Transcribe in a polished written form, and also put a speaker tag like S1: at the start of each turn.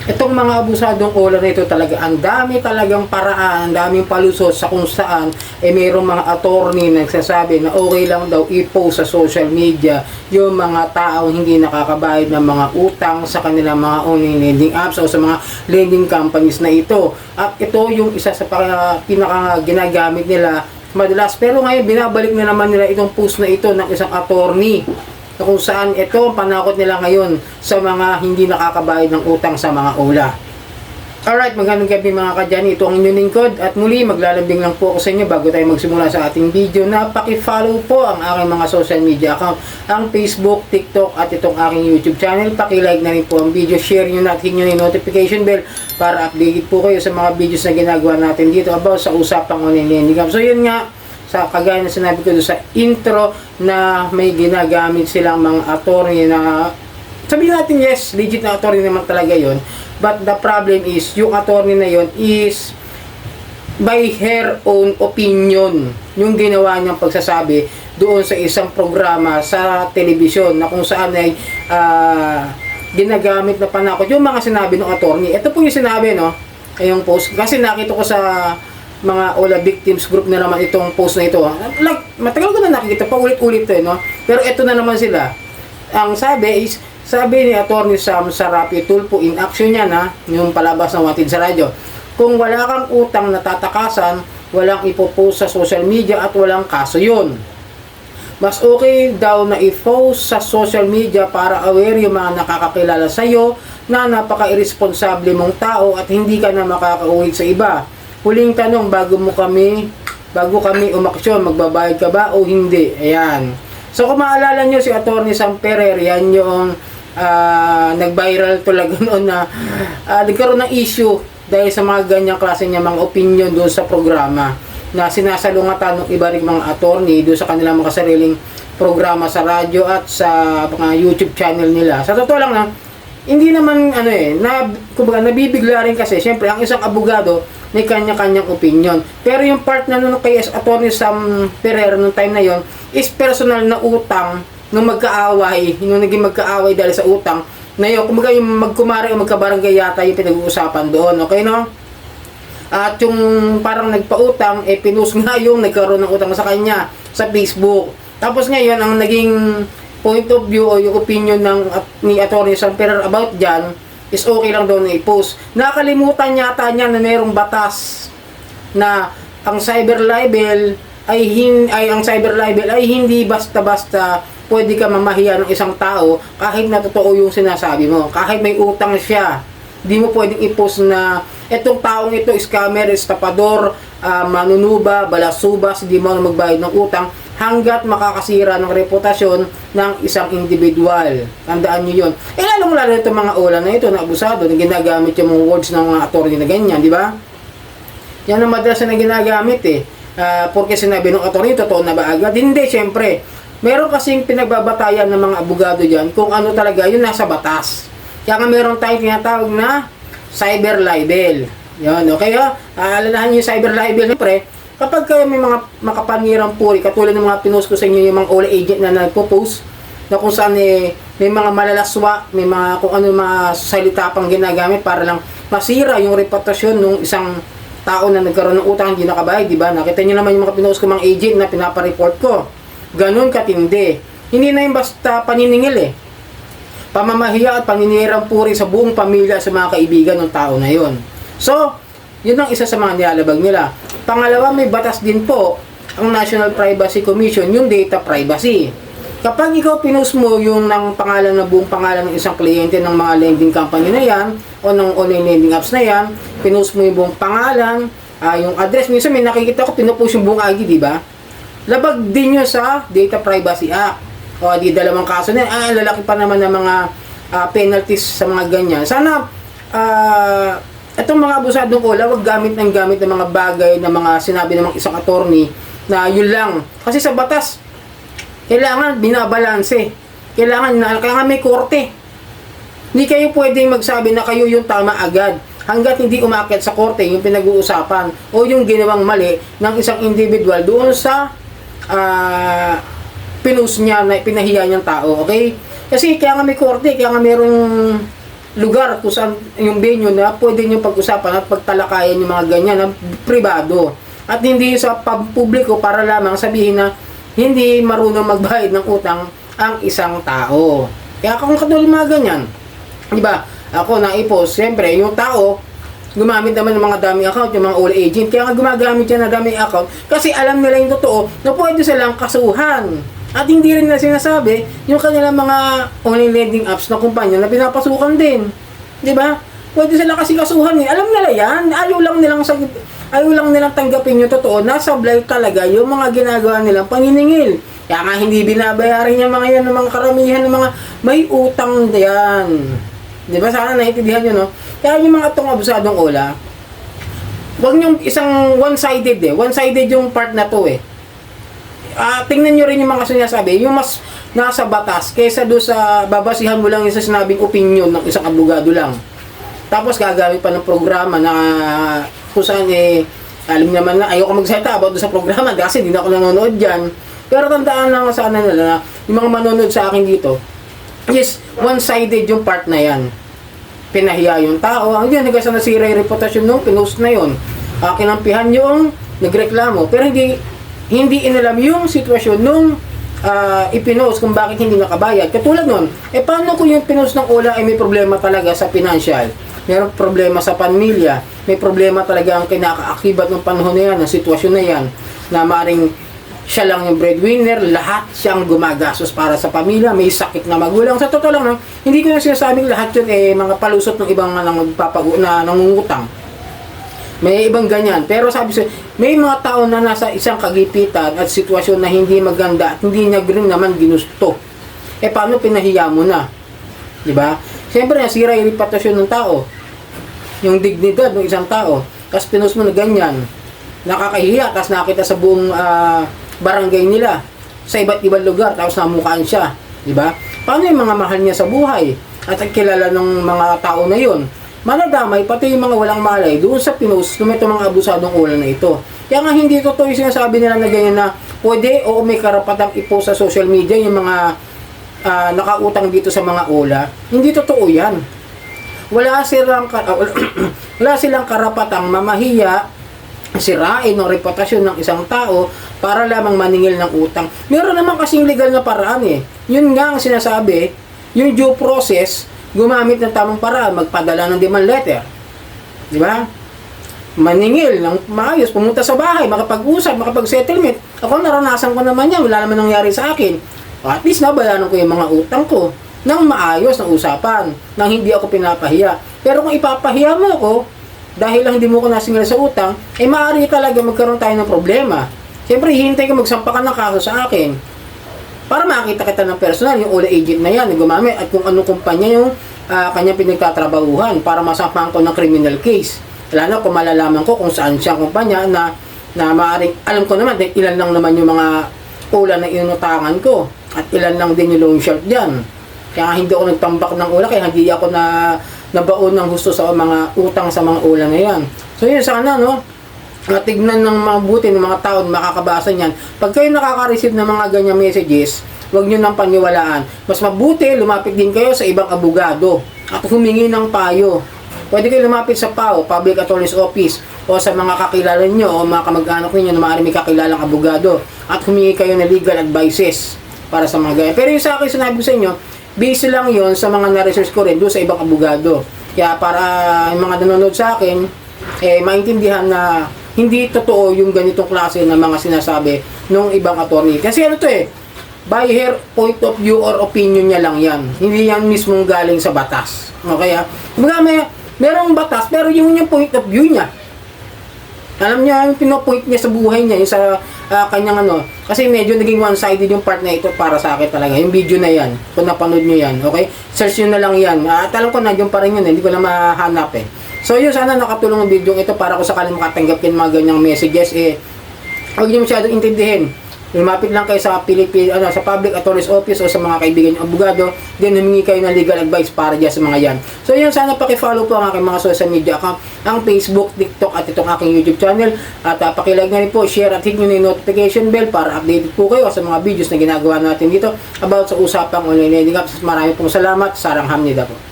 S1: Itong mga abusadong caller na ito talaga, ang dami talagang paraan, ang daming palusot sa kung saan mayroong mga attorney na nagsasabi na okay lang daw i-post sa social media yung mga taong hindi nakakabayad ng mga utang sa kanilang mga online lending apps o sa mga lending companies na ito. At ito yung isa sa pinaka ginagamit nila madalas. Pero ngayon, binabalik na naman nila itong post na ito ng isang attorney na kung saan ito ang panakot nila ngayon sa mga hindi nakakabayad ng utang sa mga OLA. Alright, magandang gabi mga kadyani. Ito ang inyong lingkod at muli maglalambing lang po ako sa inyo bago tayo magsimula sa ating video na paki-follow po ang aking mga social media account, ang Facebook, TikTok at itong aking YouTube channel. Paki-like na rin po ang video, share nyo na at hit nyo na yung notification bell para updated po kayo sa mga videos na ginagawa natin dito about sa usapang online lending. So yun nga, sa kagaya na sinabi ko doon sa intro na may ginagamit silang mga attorney na sabihin natin yes, legit na attorney naman talaga yon, but the problem is yung attorney na yon is by her own opinion yung ginawa niyang pagsasabi doon sa isang programa sa telebisyon na kung saan ay ginagamit na panakot yung mga sinabi ng attorney. Ito po yung sinabi, no, yung post, kasi nakita ko sa mga OLA victims group na naman itong post na ito. Like, matagal ko na nakikita, paulit-ulit to, no? Pero ito na naman sila. Ang sabi ni Attorney Sam Sarapi Tulfo in action niya na, yung palabas ng Wanted sa radyo, kung wala kang utang na tatakasan, walang ipopost sa social media at walang kaso yun. Mas okay daw na i-post sa social media para aware yung mga nakakakilala sa'yo na napaka-irresponsable mong tao at hindi ka na makakauwi sa iba. Huling tanong, bago kami umaksyon, magbabayad ka ba o hindi? Ayan. So kung maalala nyo si Attorney Sam Ferrer, yan yung nag-viral talaga noon na nagkaroon ng issue dahil sa mga ganyang klase niya mga opinion doon sa programa na sinasalungatan ng iba ring mga attorney doon sa kanilang mga sariling programa sa radyo at sa mga YouTube channel nila. Sa totoo lang na, hindi naman kumbaga nabibigla rin kasi syempre ang isang abogado may kanya-kanyang opinion. Pero yung part na nung kay Attorney Sam Ferrer nung time na yon is personal na utang nung magkaaway, nung naging magkaaway dahil sa utang na yun. Kumbaga yung magkumari o magkabarangay yata yung pinag-uusapan doon. Okay, no? At yung parang nagpautang, pinost nga yung nagkaroon ng utang sa kanya sa Facebook. Tapos ngayon, ang naging point of view o yung opinion ni Attorney Sam Ferrer about dyan is okay lang daw na i-post. Nakalimutan yata niya na mayroong batas na ang cyber libel ay hindi basta-basta pwede ka mamahiya ng isang tao kahit na totoo yung sinasabi mo. Kahit may utang siya, hindi mo pwedeng i-post na etong taong ito scammer, estapador, manunuba, balasubas, hindi mo magbayad ng utang hanggat makakasira ng reputasyon ng isang individual. Tandaan nyo yun. Lalong-lalo itong mga OLA na ito na abusado na ginagamit yung mga words ng mga attorney na ganyan, di ba? Yan ang madalas na ginagamit porque sinabi ng attorney, totoo na ba agad? Hindi, syempre. Meron kasing pinagbabatayan ng mga abogado dyan kung ano talaga yun nasa batas. Kaya nga meron tayong tinatawag na cyber libel. Yan, okay ha? Alalahan nyo yung cyber libel, syempre. Kapag kayo may mga makapanirang puri, katulad ng mga pinost ko sa inyo yung mga OLA agent na nagpo-post, na kung saan may mga malalaswa, may mga kung ano mga salita pang ginagamit para lang masira yung reputasyon ng isang tao na nagkaroon ng utang hindi nakabayad, di ba? Nakita niyo naman yung mga pinost ko mga agent na pinapa-report ko. Ganun katindi. Hindi na yung basta paniningil pamamahiya at paninirang puri sa buong pamilya sa mga kaibigan ng tao na yon. So, yun ang isa sa mga nilalabag nila. Pangalawa, may batas din po ang National Privacy Commission, yung data privacy. Kapag ikaw pinost mo yung buong pangalan ng isang kliyente ng mga lending company na yan o ng online lending apps na yan, pinost mo yung buong pangalan, yung address, minsan may nakikita ko pinupost yung buong ID, di ba? Labag din yun sa Data Privacy Act. O di dalawang kaso na lalaki pa naman ng mga penalties sa mga ganyan. Sana itong mga abusadong OLA, wag gamit ng mga bagay na mga sinabi ng isang attorney na yun lang. Kasi sa batas, kailangan binabalanse. Kailangan may korte. Hindi kayo pwedeng magsabi na kayo yung tama agad hanggat hindi umakyat sa korte yung pinag-uusapan o yung ginawang mali ng isang individual doon sa pinost niya na pinahiya niyang tao. Okay? Kasi kaya nga may korte, kaya nga merong lugar kung saan yung venue na pwede nyo pag-usapan at pagtalakayan yung mga ganyan na pribado. At hindi sa publiko para lamang sabihin na hindi marunong magbayad ng utang ang isang tao. Kaya kung katulad mga ganyan, di ba? Ako na-post, siyempre, yung tao, gumamit naman ng mga dummy account, yung mga all agent. Kaya nga gumagamit yan na dummy account kasi alam nila yung totoo na pwede silang kasuhan. At hindi rin na sinasabi yung kanilang mga online lending apps na kumpanya na pinapasukan din. Di ba? Pwede sila kasi kasuhan eh. Alam nila yan. Ayaw lang nilang tanggapin yung totoo na sablay talaga yung mga ginagawa nilang paniningil. Kaya nga hindi binabayaran yung mga yan ng mga karamihan ng mga may utang yan. Di ba? Sana naiintindihan nyo, no? Kaya yung mga itong abusadong ola, huwag nyo isang one-sided eh. One-sided yung part na to eh. Tingnan nyo rin yung mga sinasabi, yung mas nasa batas, kaysa doon sa babasihan mo lang yung sa sinabing opinion ng isang abogado lang. Tapos gagamit pa ng programa na kung saan eh, alam naman na, ayoko magsalita about doon sa programa kasi hindi na ako nanonood dyan. Pero tandaan lang sa nila na yung mga manonood sa akin dito, yes, one-sided yung part na yan. Pinahiya yung tao, ang yan, hanggang sa nasira yung reputasyon nung pinost na yun. Kinampihan yung nagreklamo, pero hindi inalam yung sitwasyon nung ipinost kung bakit hindi nakabayad. Katulad nun, paano kung yung pinost ng ola ay may problema talaga sa financial, may problema sa pamilya, may problema talaga ang kinakaakibat ng panahon na yan, ng sitwasyon na yan, na maaaring siya lang yung breadwinner, lahat siyang gumagastos para sa pamilya, may sakit na magulang. Sa totoo lang, no, hindi ko na sinasabing lahat yun mga palusot ng ibang na nangungutang. May ibang ganyan. Pero sabi ko, may mga tao na nasa isang kagipitan at sitwasyon na hindi maganda at hindi niya rin naman ginusto. Paano pinahiya mo na? Diba? Siyempre, nasira yung reputasyon ng tao. Yung dignidad ng isang tao. Tapos pinost mo na ganyan. Nakakahiya. Tapos nakita sa buong barangay nila. Sa iba't ibang lugar. Tapos namukaan siya. Diba? Paano yung mga mahal niya sa buhay? At kilala ng mga tao na yun? Manadamay, pati yung mga walang malay doon sa pinost ng itong mga abusadong ola na ito. Kaya nga hindi totoo yung sinasabi nila na ganyan na pwede o may karapatang ipost sa social media yung mga nakautang dito sa mga ola. Hindi totoo yan. Wala silang karapatang mamahiya, sirain o reputasyon ng isang tao para lamang maningil ng utang. Meron naman kasing legal na paraan eh. Yun nga ang sinasabi, yung due process, gumamit ng tamang paraan, magpadala ng demand letter. Di ba? Maningil ng maayos, pumunta sa bahay, makapag-usap, makapag-settlement. Ako naranasan ko naman yan, wala naman nangyari sa akin. At least nabayaran ko yung mga utang ko ng maayos na usapan, nang hindi ako pinapahiya. Pero kung ipapahiya mo ako, dahil lang hindi mo ko nasingil sa utang, maaari talaga magkaroon tayo ng problema. Siyempre, hihintay ka magsampa ka ng kaso sa akin para makita kita ng personal, yung ola agent na yan, gumamit, at kung anong kumpanya yung kanyang pinagtatrabahuhan para masampahan ko ng criminal case. Lalo kung malalaman ko kung saan siya kumpanya na maaaring, alam ko naman, ilan lang naman yung mga ola na inutangan ko, at ilan lang din yung loan shark dyan. Kaya hindi ako nagtambak ng ola, kaya hindi ako nabaon ng gusto sa mga utang sa mga ola na yan. So yun, sana, no? Tignan ng mabuti ng mga tao na makakabasa niyan. Pag kayo nakaka-receive ng mga ganyang messages, huwag nyo nang paniwalaan. Mas mabuti, lumapit din kayo sa ibang abogado at humingi ng payo. Pwede kayo lumapit sa PAO, Public Attorney's Office, o sa mga kakilala nyo o mga kamag-anak ninyo na maaaring may kakilalang abogado, at humingi kayo ng legal advices para sa mga ganyan. Pero yung sa akin, sinabi ko sa inyo, base lang yon sa mga na-research ko rin doon sa ibang abogado. Kaya para yung mga nanonood sa akin, maintindihan na hindi totoo yung ganitong klase ng mga sinasabi ng ibang attorney. Kasi ano to by her point of view or opinion niya lang yan. Hindi yan mismong galing sa batas. Okay ha? Merong batas, pero yung point of view niya. Alam niya, yung pinopoint niya sa buhay niya, yung sa kanyang kasi medyo naging one-sided yung part na ito para sa akin talaga. Yung video na yan, kung napanood nyo yan, okay? Search nyo na lang yan. At alam ko, nandiyon pa rin yun, hindi ko na mahanap So yun, sana nakatulong ang video ito para kung sakaling makatanggap yung mga ganyang messages, huwag nyo masyadong intindihin. Lumapit lang kayo sa sa Public Attorney's Office o sa mga kaibigan yung abogado, then humingi kayo ng legal advice para dyan sa mga yan. So yun, sana paki-follow po ang aking mga social media account, ang Facebook, TikTok at itong aking YouTube channel. At pakilike na rin po, share at hit nyo na yung notification bell para updated po kayo sa mga videos na ginagawa natin dito about sa usapang online lending apps. Marami pong salamat. Sarang Hamnida po.